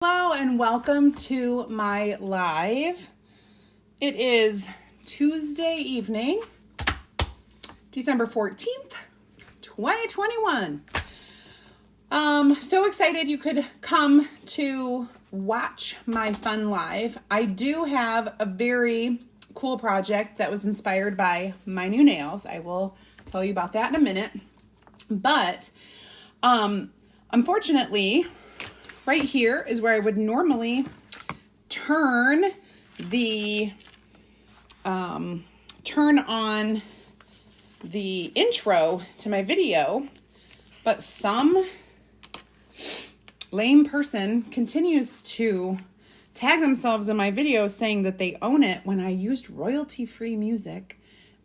Hello and welcome to my live. It is Tuesday evening, December 14th, 2021. So excited you could come to watch my fun live. I do have a very cool project that was inspired by my new nails. I will tell you about that in a minute. But unfortunately, right here is where I would normally turn on the intro to my video, but some lame person continues to tag themselves in my video saying that they own it when I used royalty-free music,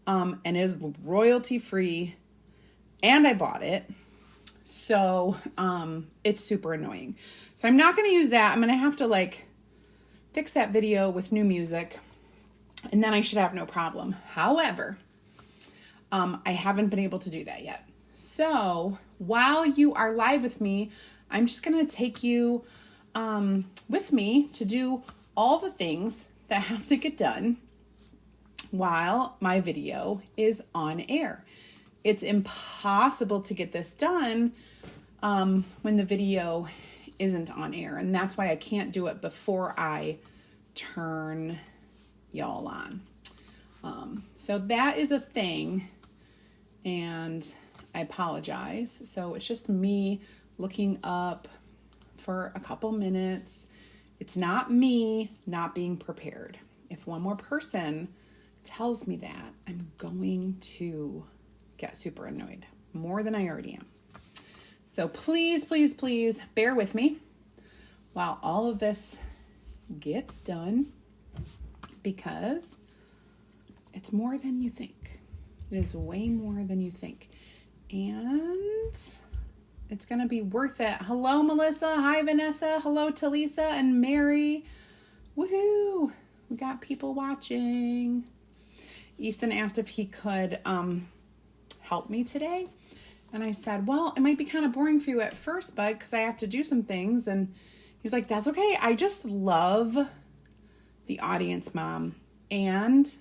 and is royalty-free, and I bought it. So, it's super annoying. So I'm not going to use that. I'm going to have to fix that video with new music, and then I should have no problem. However, I haven't been able to do that yet. So while you are live with me, I'm just going to take you, with me to do all the things that have to get done while my video is on air. It's impossible to get this done when the video isn't on air. And that's why I can't do it before I turn y'all on. So that is a thing. And I apologize. So it's just me looking up for a couple minutes. It's not me not being prepared. If one more person tells me that, I'm going to get super annoyed, more than I already am. So please, please, please bear with me while all of this gets done, because it's more than you think. It is way more than you think. And it's going to be worth it. Hello, Melissa. Hi, Vanessa. Hello, Talisa and Mary. Woohoo! We got people watching. Easton asked if he could help me today. And I said, well, it might be kind of boring for you at first, bud, because I have to do some things. And he's like, that's okay. I just love the audience, Mom. And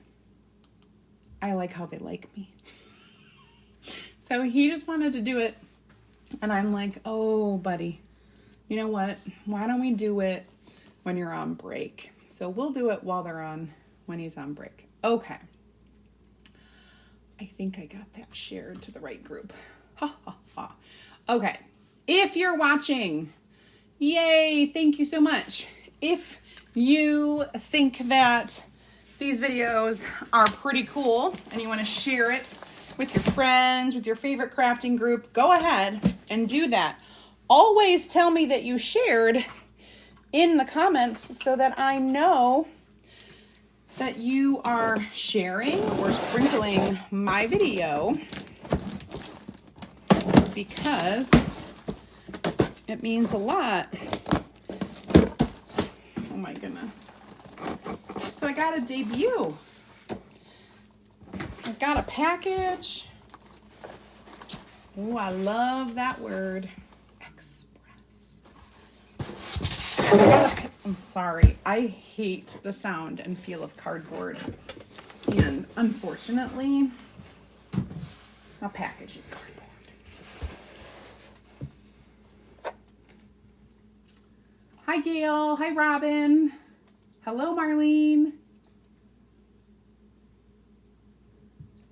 I like how they like me. So he just wanted to do it. And I'm like, oh, buddy, you know what? Why don't we do it when you're on break? So we'll do it when he's on break. Okay. I think I got that shared to the right group. Ha, ha, ha. Okay. If you're watching, yay, thank you so much. If you think that these videos are pretty cool and you want to share it with your friends, with your favorite crafting group, go ahead and do that. Always tell me that you shared in the comments so that I know that you are sharing or sprinkling my video, because it means a lot. Oh my goodness. So I got a debut. I got a package. Oh, I love that word. Express. I'm sorry. I hate the sound and feel of cardboard. And unfortunately, a package is cardboard. Hi, Gail. Hi, Robin. Hello, Marlene.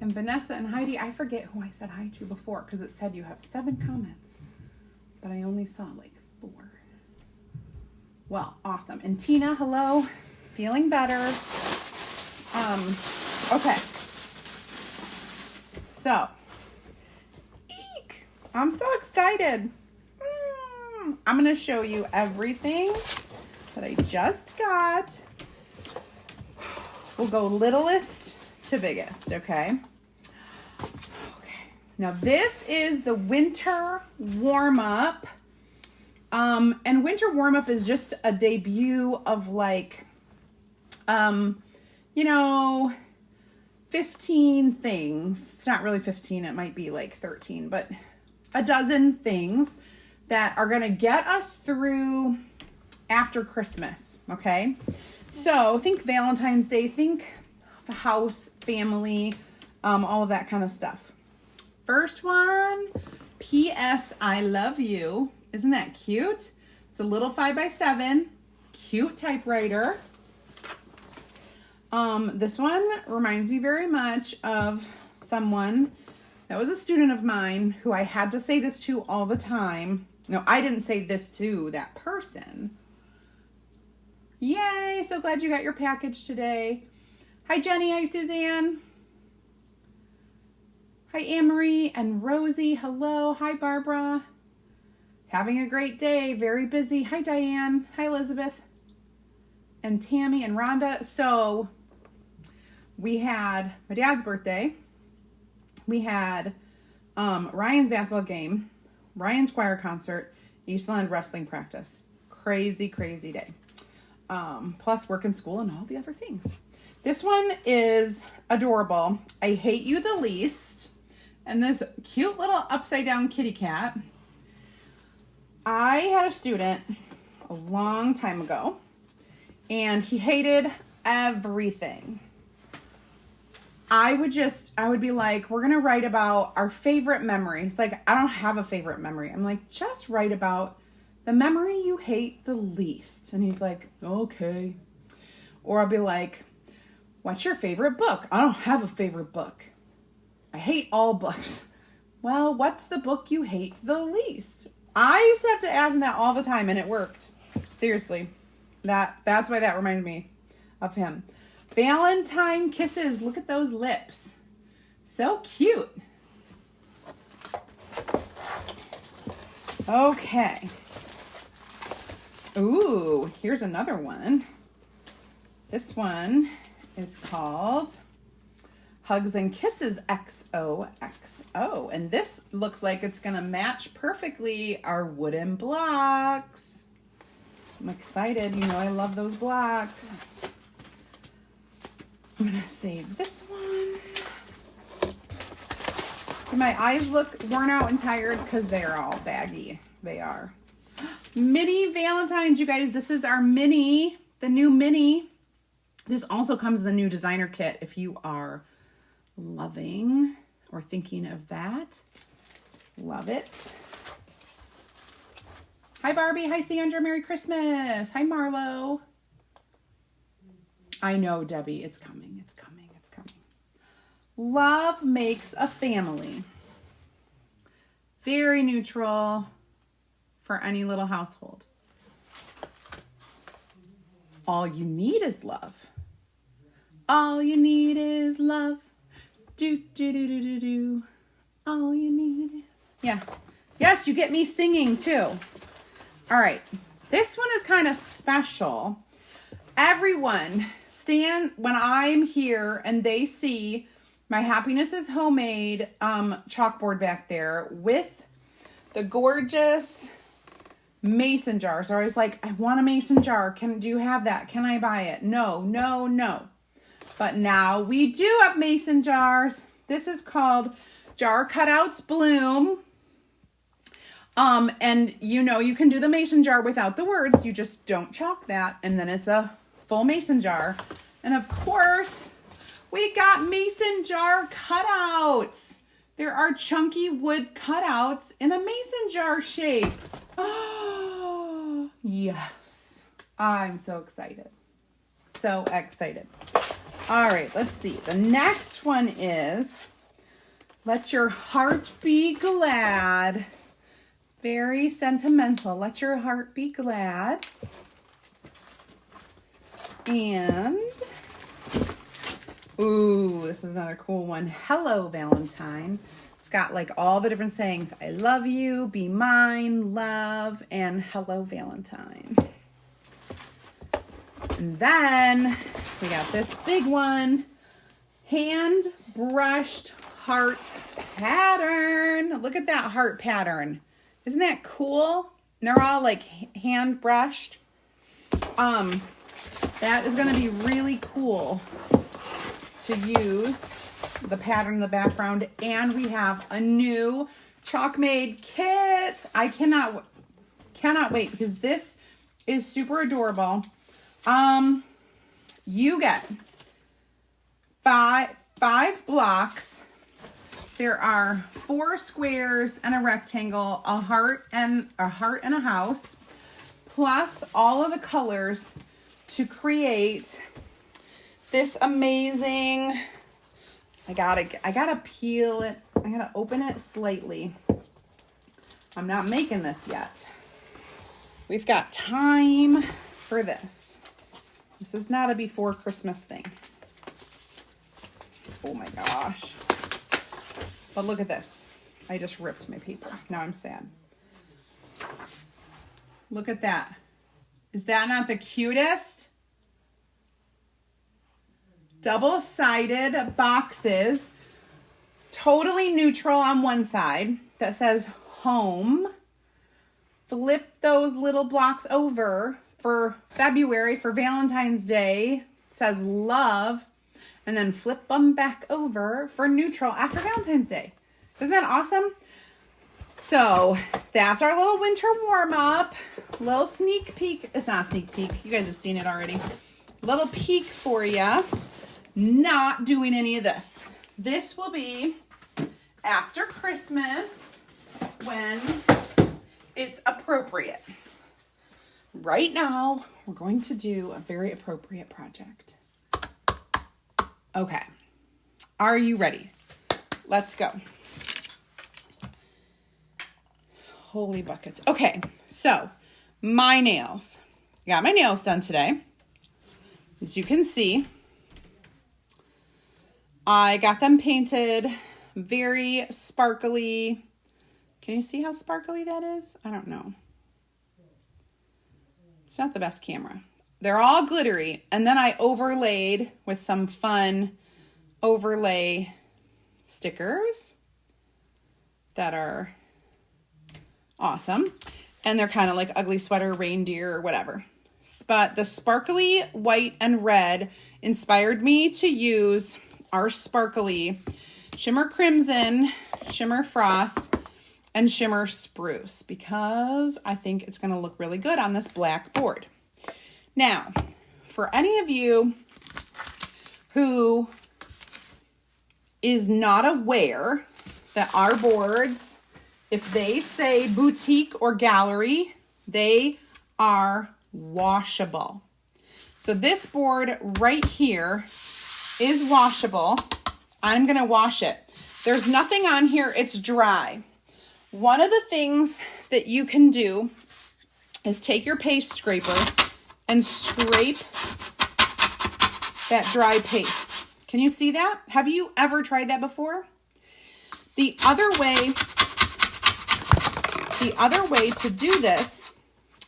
And Vanessa and Heidi. I forget who I said hi to before because it said you have 7 comments. But I only saw 4. Well, awesome. And Tina, hello. Feeling better. Okay. So, eek! I'm so excited. I'm going to show you everything that I just got. We'll go littlest to biggest, okay? Okay. Now, this is the winter warm-up. And winter warm-up is just a debut of 15 things. It's not really 15, it might be 13, but a dozen things that are going to get us through after Christmas, okay? So think Valentine's Day, think the house, family, all of that kind of stuff. First one, P.S. I love you. Isn't that cute? It's a little 5x7, cute typewriter. This one reminds me very much of someone that was a student of mine who I had to say this to all the time. No, I didn't say this to that person. Yay, so glad you got your package today. Hi, Jenny. Hi, Suzanne. Hi, Anne-Marie and Rosie. Hello. Hi, Barbara. Having a great day. Very busy. Hi, Diane. Hi, Elizabeth. And Tammy and Rhonda. So we had my dad's birthday. We had Ryan's basketball game, Ryan's choir concert, Eastland wrestling practice. Crazy, crazy day. Plus work and school and all the other things. This one is adorable. I hate you the least. And this cute little upside down kitty cat. I had a student a long time ago, and he hated everything. I would be like, we're going to write about our favorite memories. Like, I don't have a favorite memory. I'm like, just write about the memory you hate the least. And he's like, okay. Or I'll be like, what's your favorite book? I don't have a favorite book. I hate all books. Well, what's the book you hate the least? I used to have to ask him that all the time, and it worked. Seriously. That's why that reminded me of him. Valentine kisses. Look at those lips. So cute. Okay. Ooh, here's another one. This one is called Hugs and Kisses XOXO. And this looks like it's going to match perfectly our wooden blocks. I'm excited. You know I love those blocks. I'm going to save this one. Do my eyes look worn out and tired? Because they are all baggy. They are. Mini Valentines, you guys. This is our mini, the new mini. This also comes in the new designer kit if you are loving or thinking of that. Love it. Hi, Barbie. Hi, Sandra. Merry Christmas. Hi, Marlo. I know, Debbie. It's coming. It's coming. It's coming. Love makes a family. Very neutral for any little household. All you need is love. All you need is love. Do, do, do, do, do, do. All you need is... Yeah. Yes, you get me singing too. All right. This one is kind of special. Everyone stand when I'm here and they see my Happiness is Homemade chalkboard back there with the gorgeous mason jar. So I was like, I want a mason jar. Do you have that? Can I buy it? No, no, no. But now we do have mason jars. This is called Jar Cutouts Bloom. And you know, you can do the mason jar without the words. You just don't chalk that. And then it's a full mason jar. And of course, we got mason jar cutouts. There are chunky wood cutouts in a mason jar shape. Oh, yes. I'm so excited. So excited. All right, let's see. The next one is Let Your Heart Be Glad. Very sentimental. Let your heart be glad. And, ooh, this is another cool one. Hello, Valentine. It's got like all the different sayings. I love you, be mine, love, and hello, Valentine. And then we got this big one. Hand brushed heart pattern. Look at that heart pattern. Isn't that cool? And they're all like hand brushed. That is going to be really cool to use the pattern in the background. And we have a new Chalk Made kit. I cannot wait because this is super adorable. You get five blocks. There are 4 squares and a rectangle, a heart and a house, plus all of the colors to create this amazing, I gotta peel it. I gotta open it slightly. I'm not making this yet. We've got time for this. This is not a before Christmas thing. Oh my gosh. But look at this. I just ripped my paper. Now I'm sad. Look at that. Is that not the cutest? Double-sided boxes. Totally neutral on one side that says home. Flip those little blocks over for February, for Valentine's Day. It says love. And then flip them back over for neutral after Valentine's Day. Isn't that awesome? So that's our little winter warm-up. Little sneak peek. It's not a sneak peek. You guys have seen it already. Little peek for you. Not doing any of this. This will be after Christmas when it's appropriate. Right now, we're going to do a very appropriate project. Okay. Are you ready? Let's go. Holy buckets. Okay. So, my nails. I got my nails done today. As you can see, I got them painted very sparkly. Can you see how sparkly that is? I don't know. It's not the best camera. They're all glittery. And then I overlaid with some fun overlay stickers that are awesome. And they're kind of like ugly sweater, reindeer, or whatever. But the sparkly white and red inspired me to use our sparkly Shimmer Crimson, Shimmer Frost, and Shimmer Spruce because I think it's going to look really good on this black board. Now, for any of you who is not aware that our boards, if they say boutique or gallery, they are washable. So this board right here is washable. I'm going to wash it. There's nothing on here. It's dry. One of the things that you can do is take your paste scraper and scrape that dry paste. Can you see that? Have you ever tried that before? The other way to do this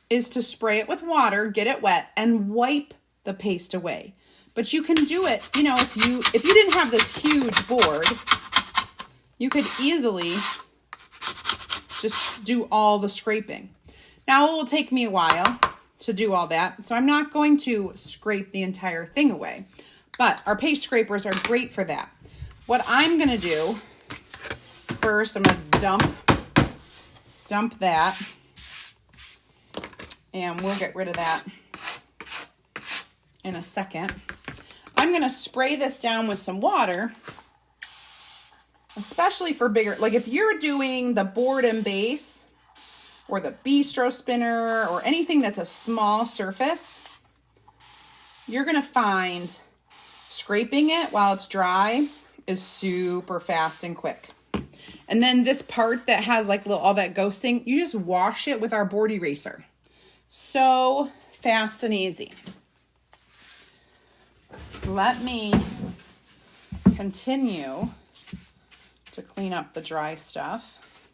is to spray it with water, get it wet, and wipe the paste away. But you can do it, you know, if you didn't have this huge board, you could easily just do all the scraping. Now, it will take me a while to do all that, so I'm not going to scrape the entire thing away. But our paste scrapers are great for that. What I'm going to do, first I'm going to dump that, and we'll get rid of that in a second. I'm going to spray this down with some water, especially for bigger, like if you're doing the board and base or the bistro spinner or anything that's a small surface, you're going to find scraping it while it's dry is super fast and quick. And then this part that has like all that ghosting, you just wash it with our board eraser. So fast and easy. Let me continue to clean up the dry stuff.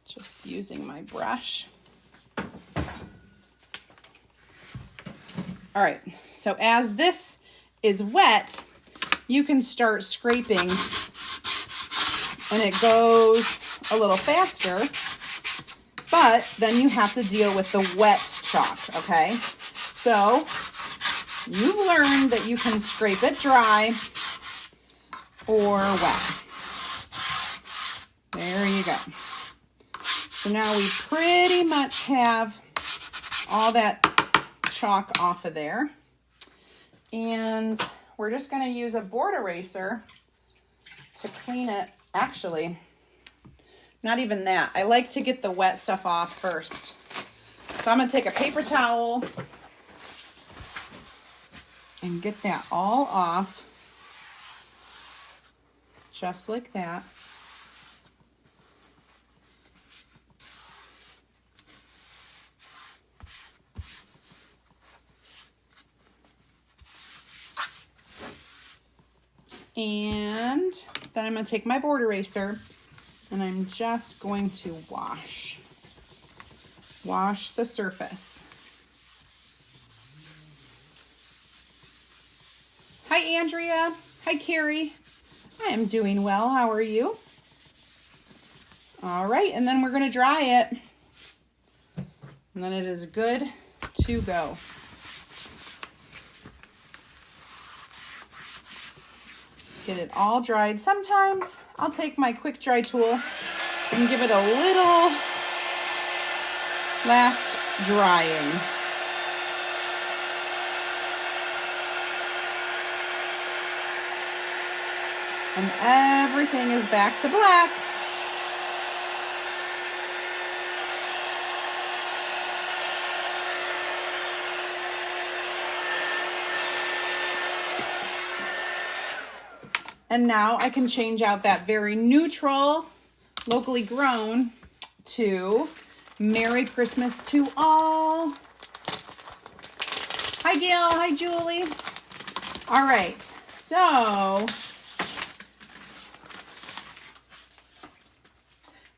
Just using my brush. All right, so as this is wet, you can start scraping and it goes a little faster, but then you have to deal with the wet chalk, okay? So you've learned that you can scrape it dry or wet. There you go. So now we pretty much have all that chalk off of there. And we're just going to use a board eraser to clean it. Actually, not even that. I like to get the wet stuff off first. So I'm going to take a paper towel and get that all off. Just like that. And then I'm going to take my board eraser and I'm just going to wash the surface. Hi, Andrea. Hi, Carrie. I am doing well. How are you? All right, and then we're going to dry it. And then it is good to go. Get it all dried. Sometimes I'll take my quick dry tool and give it a little last drying. And everything is back to black. And now I can change out that very neutral, locally grown to Merry Christmas to all. Hi, Gail. Hi, Julie. All right. So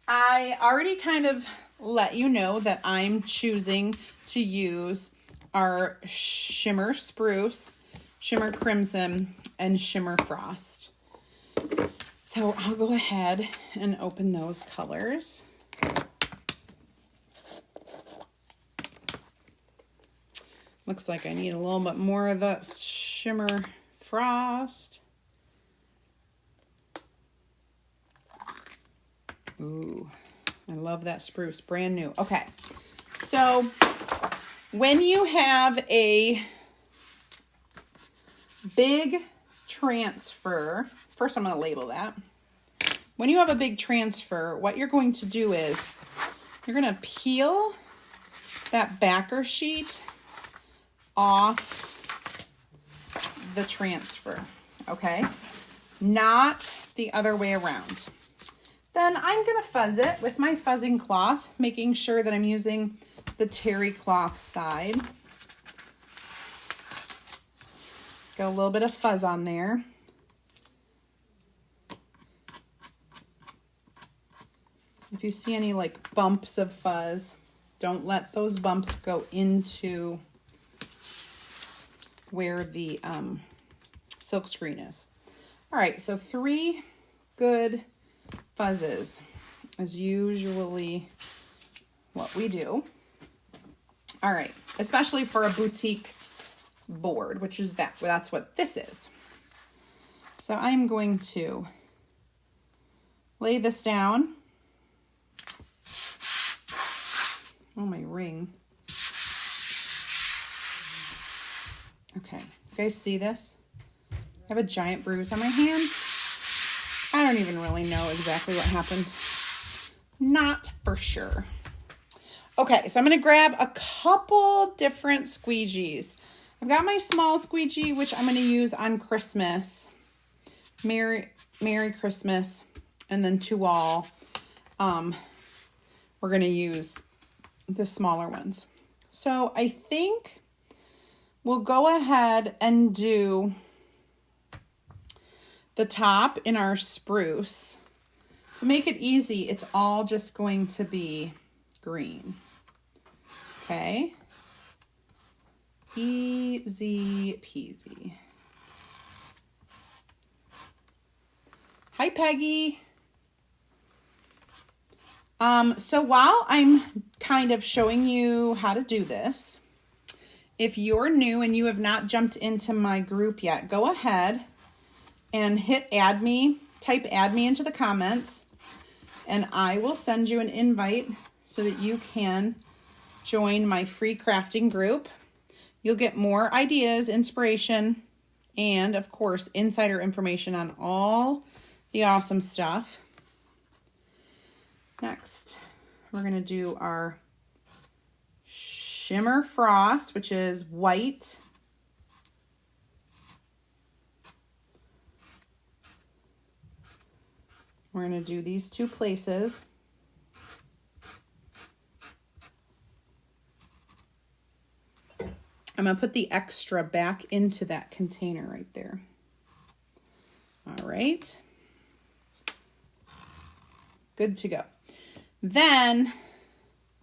I already kind of let you know that I'm choosing to use our Shimmer Spruce, Shimmer Crimson, and Shimmer Frost. So I'll go ahead and open those colors. Looks like I need a little bit more of the Shimmer Frost. Ooh, I love that spruce, brand new. Okay, so when you have a big transfer, first I'm going to label that. When you have a big transfer, what you're going to do is you're going to peel that backer sheet off the transfer, okay? Not the other way around. Then I'm going to fuzz it with my fuzzing cloth, making sure that I'm using the terry cloth side. Got a little bit of fuzz on there. If you see any like bumps of fuzz, don't let those bumps go into where the silk screen is. All right, so 3 good fuzzes is usually what we do. All right, especially for a boutique board, which is that's what this is. So I'm going to lay this down. Oh, my ring. Okay, you guys see this? I have a giant bruise on my hand. I don't even really know exactly what happened. Not for sure. Okay, so I'm going to grab a couple different squeegees. I've got my small squeegee, which I'm going to use on Christmas. Merry Christmas. And then to all, we're going to use the smaller ones. So I think we'll go ahead and do the top in our spruce. To make it easy, it's all just going to be green. Okay. Easy peasy. Hi, Peggy. So while I'm kind of showing you how to do this, if you're new and you have not jumped into my group yet, go ahead and hit add me, type add me into the comments, and I will send you an invite so that you can join my free crafting group. You'll get more ideas, inspiration, and of course, insider information on all the awesome stuff. Next, we're going to do our Shimmer Frost, which is white. We're going to do these two places. I'm going to put the extra back into that container right there. All right. Good to go. Then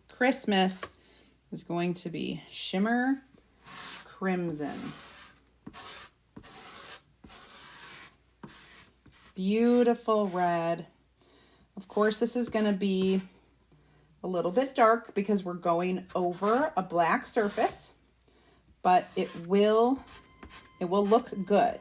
Christmas is going to be Shimmer Crimson. Beautiful red. Of course, this is going to be a little bit dark because we're going over a black surface, but it will look good.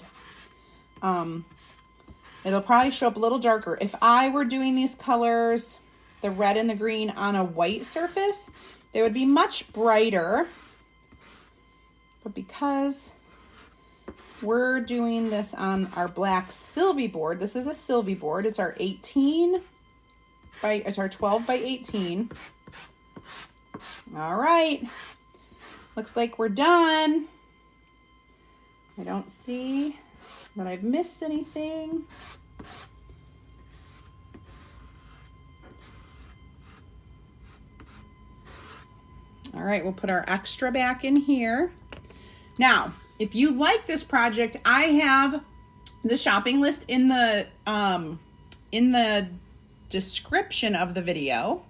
It'll probably show up a little darker. If I were doing these colors, the red and the green on a white surface, they would be much brighter. But because we're doing this on our black Sylvie board, this is a Sylvie board. It's our 12 by 18. All right. Looks like we're done. I don't see that I've missed anything. All right, we'll put our extra back in here. Now, if you like this project, I have the shopping list in the description of the video.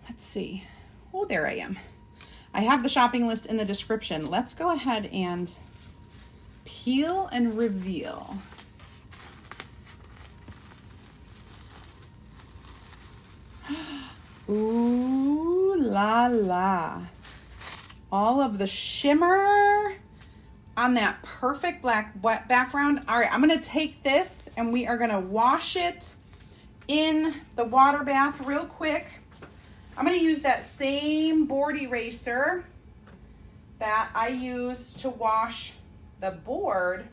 Let's see. Oh, there I am. I have the shopping list in the description. Let's go ahead and peel and reveal. Ooh la la. All of the shimmer on that perfect black wet background. All right, I'm gonna take this and we are gonna wash it in the water bath real quick. I'm gonna use that same board eraser that I used to wash the board,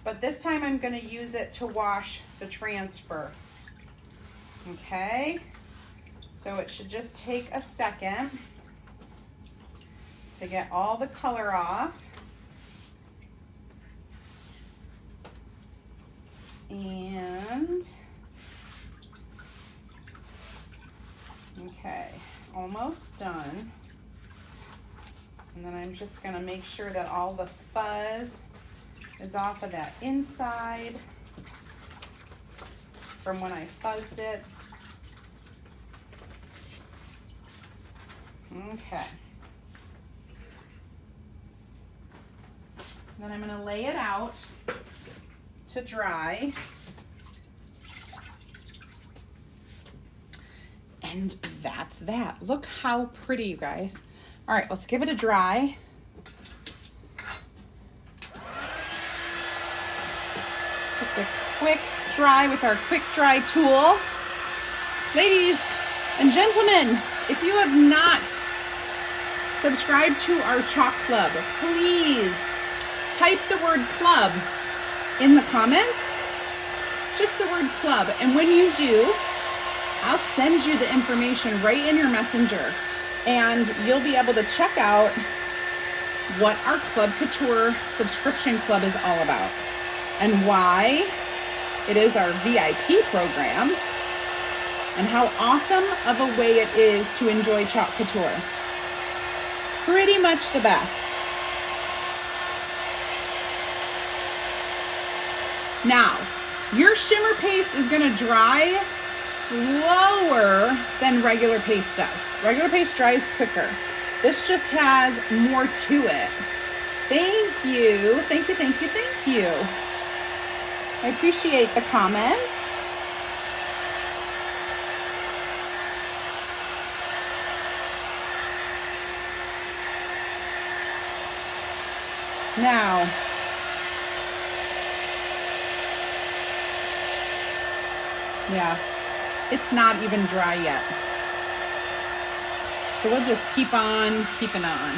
but this time I'm gonna use it to wash the transfer. Okay, so it should just take a second to get all the color off. And okay, almost done. And then I'm just gonna make sure that all the fuzz is off of that inside from when I fuzzed it. Okay. Then I'm gonna lay it out to dry. And that's that. Look how pretty, you guys. All right, let's give it a dry. Just a quick dry with our quick dry tool. Ladies and gentlemen, if you have not subscribed to our chalk club, please type the word club in the comments, just the word club. And when you do, I'll send you the information right in your messenger and you'll be able to check out what our Club Couture subscription club is all about and why it is our VIP program and how awesome of a way it is to enjoy chalk couture. Pretty much the best. Now, your shimmer paste is going to dry slower than regular paste does. Regular paste dries quicker. This just has more to it. Thank you. Thank you, thank you, thank you. I appreciate the comments. Now, yeah, it's not even dry yet. So we'll just keep on keeping on.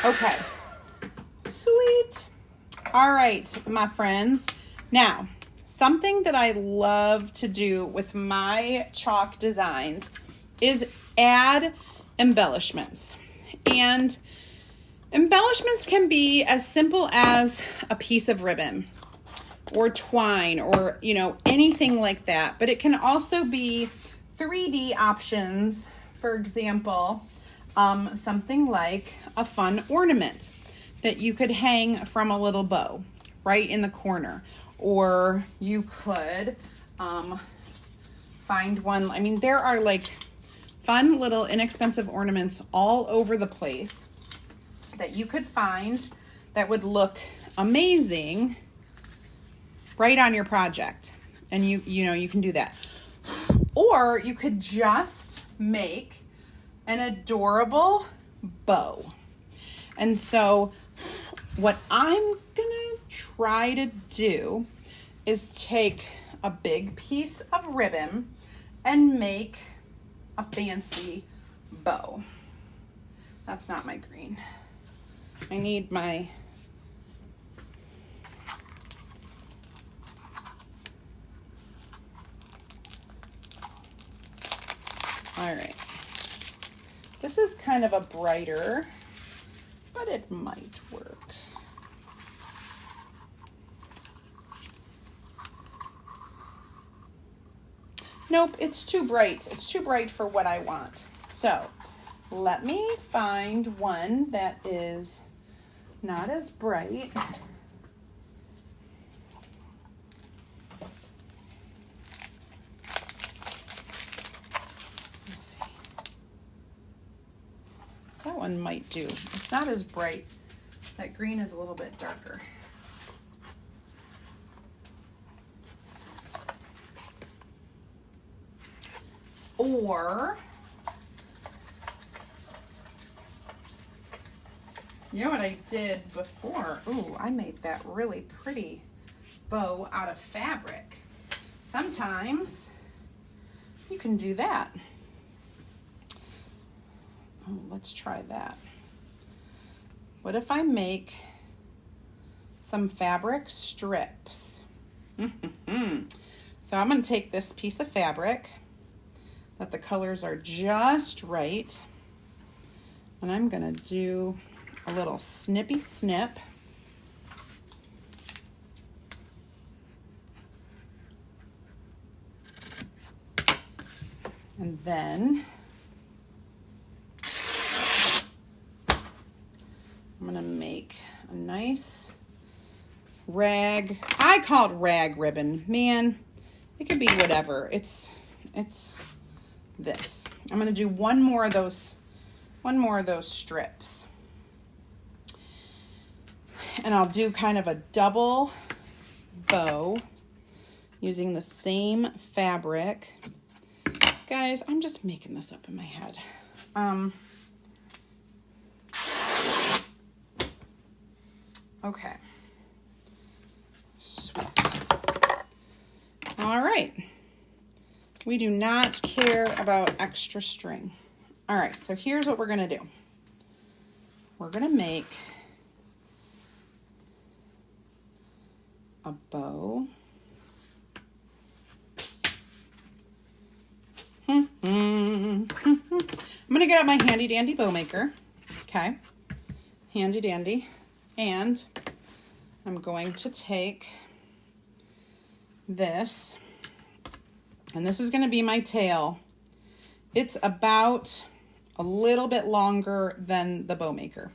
Okay, sweet. All right, my friends. Now, something that I love to do with my chalk designs is add embellishments. And embellishments can be as simple as a piece of ribbon or twine or, you know, anything like that. But it can also be 3D options. For example, something like a fun ornament that you could hang from a little bow right in the corner. Or you could find one. I mean, there are like fun little inexpensive ornaments all over the place that you could find that would look amazing right on your project. And you know, you can do that. Or you could just make an adorable bow. And so what I'm gonna try to do is take a big piece of ribbon and make a fancy bow. That's not my green. I need my all right. This is kind of a brighter, but it might work. Nope, it's too bright. It's too bright for what I want. So let me find one that is not as bright. Let's see. That one might do. It's not as bright. That green is a little bit darker. Or, you know what I did before? Ooh, I made that really pretty bow out of fabric. Sometimes you can do that. Oh, let's try that. What if I make some fabric strips? So I'm going to take this piece of fabric that the colors are just right, and I'm going to do a little snippy snip. And then I'm going to make a nice rag. I call it rag ribbon. Man, it could be whatever. It's this. I'm going to do one more of those strips. And I'll do kind of a double bow using the same fabric. Guys, I'm just making this up in my head. Okay. Sweet. All right. We do not care about extra string. All right, so here's what we're gonna do. We're gonna make a bow. I'm gonna get out my handy dandy bow maker. Okay, handy dandy. And I'm going to take this. And this is going to be my tail. It's about a little bit longer than the bow maker.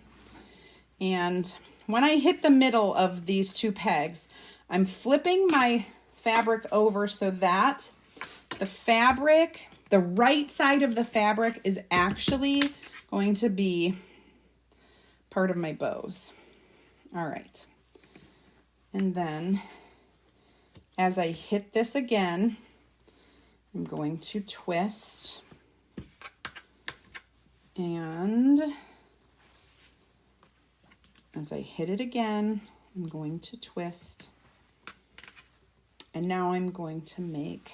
And when I hit the middle of these two pegs, I'm flipping my fabric over so that the fabric, the right side of the fabric is actually going to be part of my bows. All right. And then as I hit this again, I'm going to twist, and as I hit it again, I'm going to twist, and now I'm going to make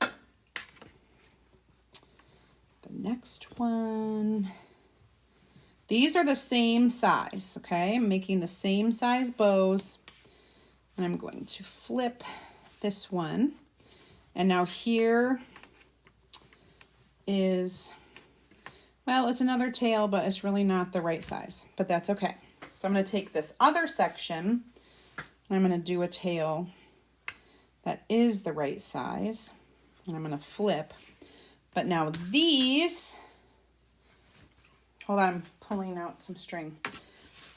the next one. These are the same size, okay? I'm making the same size bows, and I'm going to flip this one. And now here is, well, it's another tail, but it's really not the right size, but that's okay. So I'm going to take this other section, and I'm going to do a tail that is the right size, and I'm going to flip. But now these, hold on, I'm pulling out some string.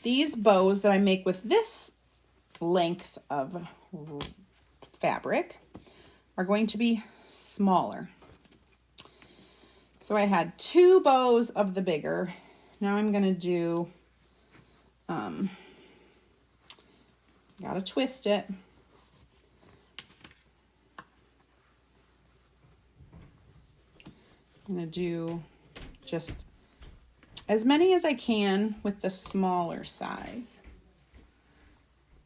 These bows that I make with this length of fabric are going to be smaller. So I had 2 bows of the bigger. Now I'm going to do, gotta twist it. I'm going to do just as many as I can with the smaller size.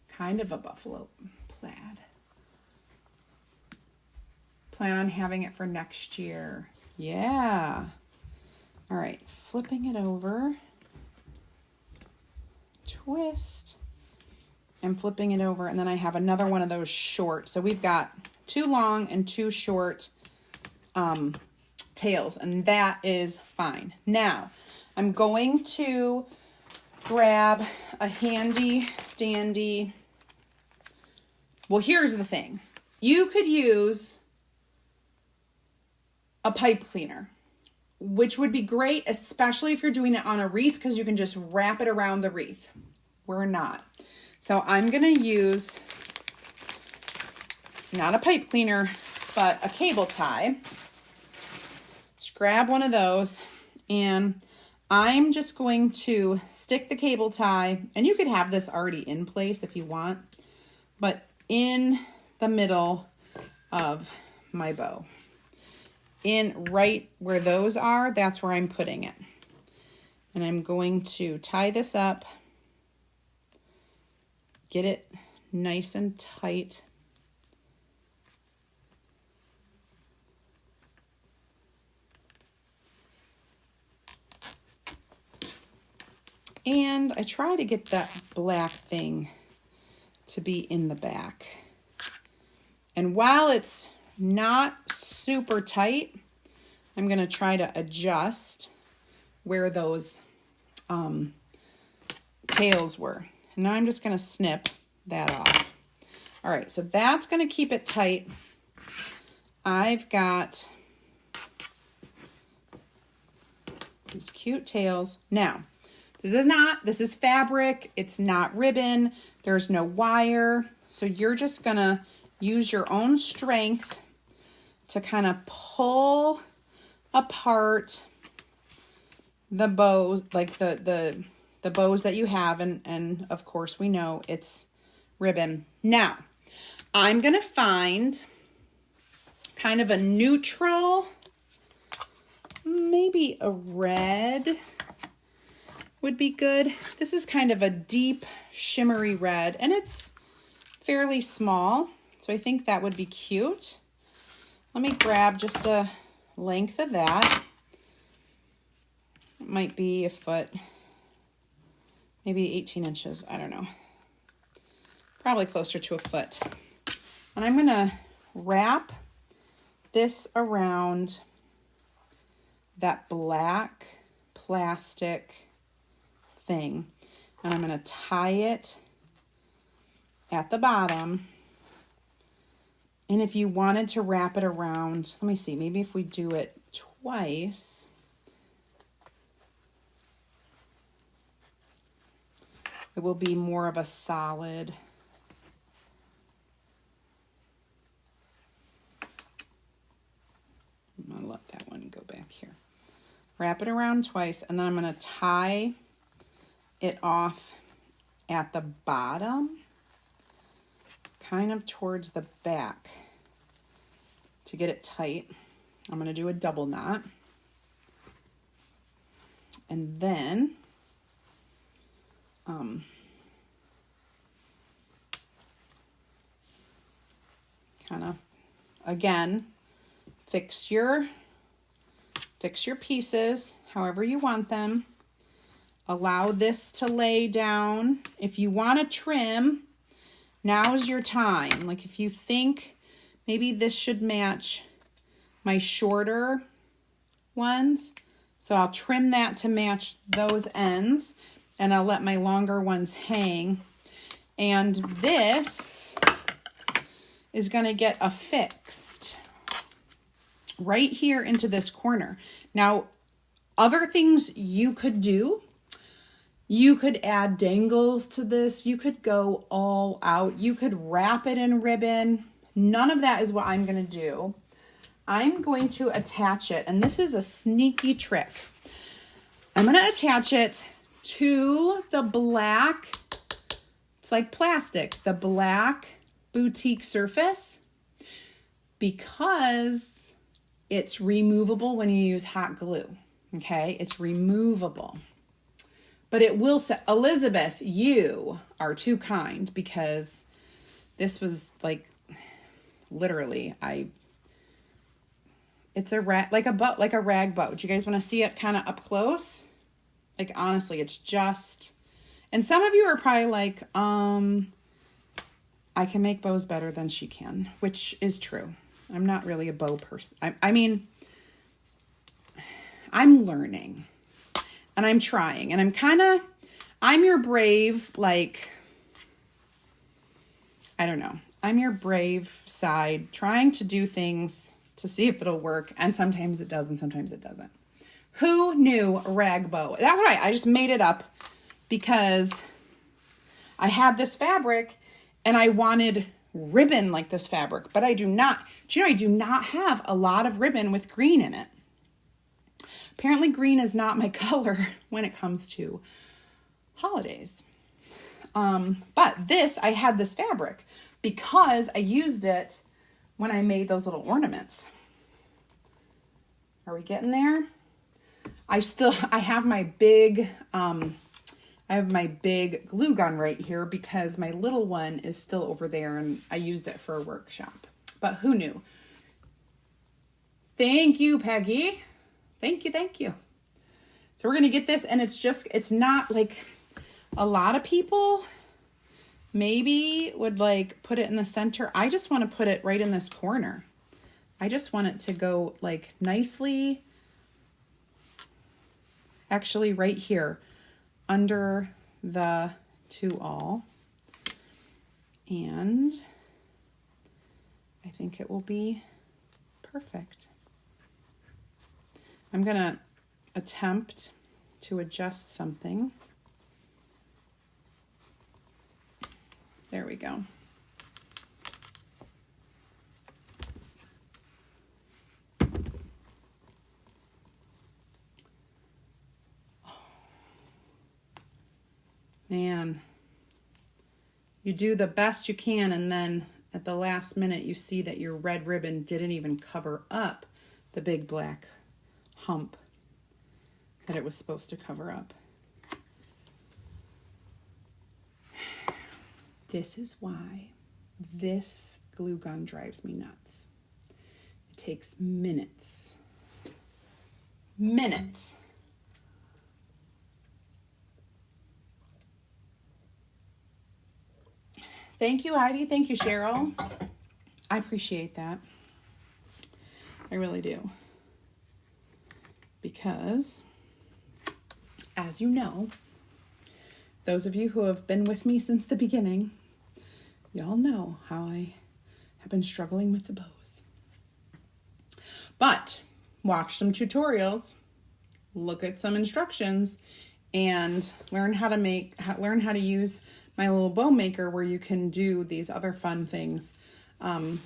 Kind of a buffalo plaid. Plan on having it for next year. Yeah. All right, flipping it over. Twist. And flipping it over, and then I have another one of those short. So we've got 2 long and 2 short tails, and that is fine. Now, I'm going to grab a handy dandy. Well, here's the thing. You could use a pipe cleaner, which would be great, especially if you're doing it on a wreath, because you can just wrap it around the wreath. We're not. So I'm going to use not a pipe cleaner, but a cable tie. Just grab one of those, and I'm just going to stick the cable tie, and you could have this already in place if you want, but in the middle of my bow. In right where those are, that's where I'm putting it. And I'm going to tie this up, get it nice and tight. And I try to get that black thing to be in the back. And while it's not super tight, I'm going to try to adjust where those tails were. And now I'm just going to snip that off. All right, so that's going to keep it tight. I've got these cute tails. Now, this is fabric. It's not ribbon. There's no wire. So you're just going to use your own strength to kind of pull apart the bows, like the bows that you have, and of course we know it's ribbon. Now, I'm going to find kind of a neutral, maybe a red would be good. This is kind of a deep shimmery red, and it's fairly small, so I think that would be cute. Let me grab just a length of that. It might be a foot, maybe 18 inches, I don't know. Probably closer to a foot. And I'm gonna wrap this around that black plastic thing. And I'm gonna tie it at the bottom. And if you wanted to wrap it around, let me see, maybe if we do it twice. It will be more of a solid. I'm gonna let that one go back here. Wrap it around twice, and then I'm gonna tie it off at the bottom, kind of towards the back to get it tight. I'm going to do a double knot. And then kind of, again, fix your pieces however you want them. Allow this to lay down. If you want to trim, now's your time. Like if you think maybe this should match my shorter ones, so I'll trim that to match those ends, and I'll let my longer ones hang. And this is going to get affixed right here into this corner. Now, other things you could do, you could add dangles to this. You could go all out. You could wrap it in ribbon. None of that is what I'm going to do. I'm going to attach it, and this is a sneaky trick. I'm going to attach it to the black, it's like plastic, the black boutique surface, because it's removable when you use hot glue. Okay, it's removable. But it will say, Elizabeth, you are too kind, because this was like literally, it's a like a rag bow. Do you guys want to see it kind of up close? Like honestly, it's just, and some of you are probably like, I can make bows better than she can, which is true. I'm not really a bow person. I mean, I'm learning and I'm trying, and I'm your brave, like, I don't know. I'm your brave side, trying to do things to see if it'll work. And sometimes it does and sometimes it doesn't. Who knew a rag bow? That's right. I just made it up because I had this fabric and I wanted ribbon like this fabric, but I do not. Do you know, I do not have a lot of ribbon with green in it. Apparently green is not my color when it comes to holidays. But I had this fabric because I used it when I made those little ornaments. Are we getting there? I have my big, glue gun right here because my little one is still over there and I used it for a workshop. But who knew? Thank you, Peggy. Thank you, thank you. So we're going to get this, and it's not like a lot of people maybe would like put it in the center. I just want to put it right in this corner. I just want it to go like nicely, actually right here under the to all. And I think it will be perfect. I'm going to attempt to adjust something. There we go. Man, you do the best you can, and then at the last minute you see that your red ribbon didn't even cover up the big black hump that it was supposed to cover up. This is why this glue gun drives me nuts. It takes minutes. Minutes. Thank you, Heidi. Thank you, Cheryl. I appreciate that. I really do. Because, as you know, those of you who have been with me since the beginning, y'all know how I have been struggling with the bows. But watch some tutorials, look at some instructions, and learn how to use my little bow maker where you can do these other fun things. I'm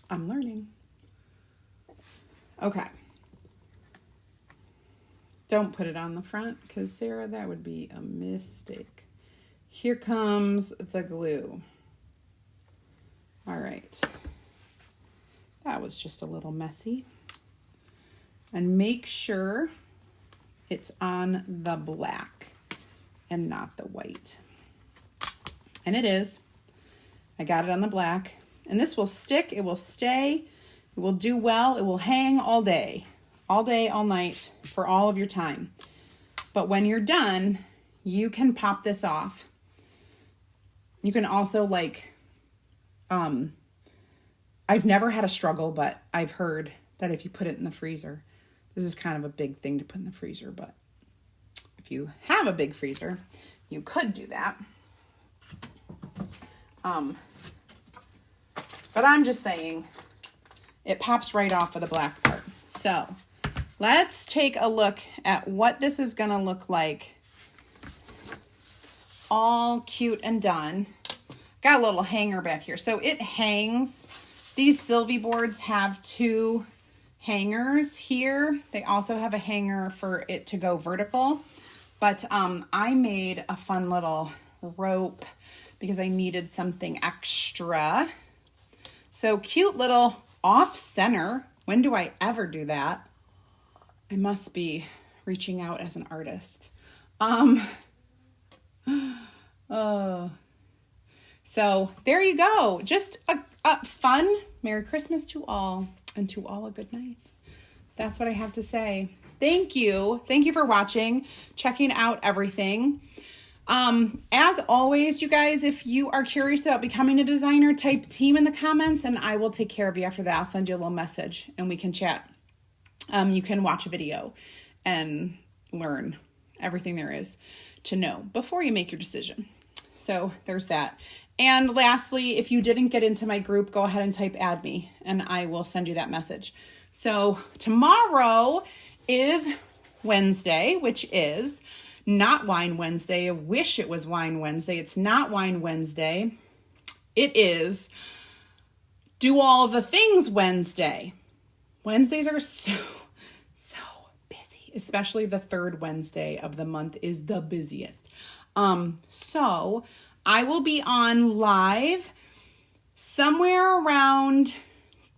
learning. Okay. Don't put it on the front because, Sarah, that would be a mistake. Here comes the glue. All right. That was just a little messy. And make sure it's on the black and not the white. And it is. I got it on the black. And this will stick, it will stay, it will do well, it will hang all day, all night, for all of your time. But when you're done, you can pop this off. You can also I've never had a struggle, but I've heard that if you put it in the freezer, this is kind of a big thing to put in the freezer, but if you have a big freezer, you could do that. But I'm just saying, it pops right off of the black part. So let's take a look at what this is going to look like. All cute and done. Got a little hanger back here. So it hangs. These Sylvie boards have 2 hangers here. They also have a hanger for it to go vertical. But I made a fun little rope because I needed something extra. So cute little off center. When do I ever do that? I must be reaching out as an artist. So there you go. Just a fun Merry Christmas to all, and to all a good night. That's what I have to say. Thank you. Thank you for watching, checking out everything. As always, you guys, if you are curious about becoming a designer, type team in the comments and I will take care of you after that. I'll send you a little message and we can chat. You can watch a video and learn everything there is to know before you make your decision. So there's that. And lastly, if you didn't get into my group, go ahead and type add me and I will send you that message. So tomorrow is Wednesday, which is not Wine Wednesday. I wish it was Wine Wednesday. It's not Wine Wednesday. It is Do All the Things Wednesday. Wednesdays are so busy, especially the 3rd Wednesday of the month is the busiest. So I will be on live somewhere around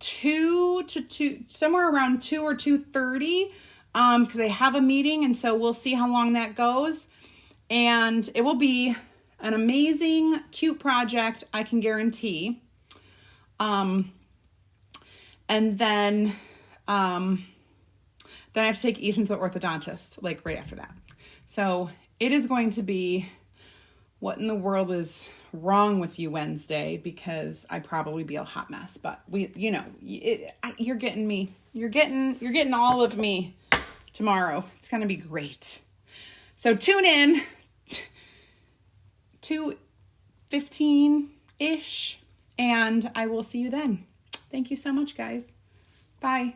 2 or 2:30. Because I have a meeting, and so we'll see how long that goes. And it will be an amazing, cute project, I can guarantee. And then I have to take Ethan to the orthodontist, like right after that. So it is going to be what in the world is wrong with you Wednesday, because I probably be a hot mess. But you're getting me. You're getting all of me. Tomorrow. It's going to be great. So tune in 2:15-ish and I will see you then. Thank you so much, guys. Bye.